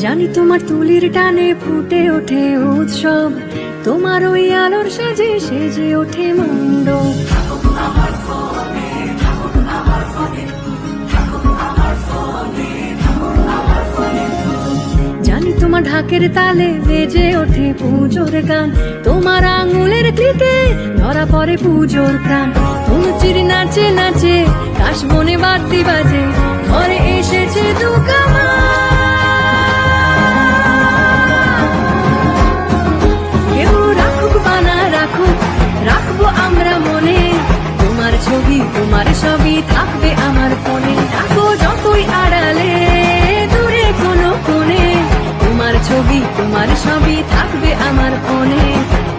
জানি তোমার তুলির টানে ফুটে ওঠে উৎসব, তোমার ওই আলোর সাজে সেজে ওঠে মণ্ডপ। জানি তোমার ঢাকের তালে বেজে ওঠে পুজোর গান, তোমার আঙুলের ক্লিকে ধরা পড়ে পুজোর প্রাণ। অনুচির নাচে নাচে কাশ বনে বাড়তি বাজে, ঘরে এসেছে দুকামা। কেউ রাখুক বানা রাখুক, রাখবো আমরা মনে তোমার ছবি, তোমার সবই থাকবে আমার ফোনে। থাকো যতই আড়ালে দূরে কোনো কোণে, তোমার ছবি তোমার সবই থাকবে আমার ফোনে।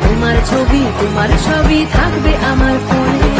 তোমার ছবি তোমার সবই থাকবে আমার ফোনে।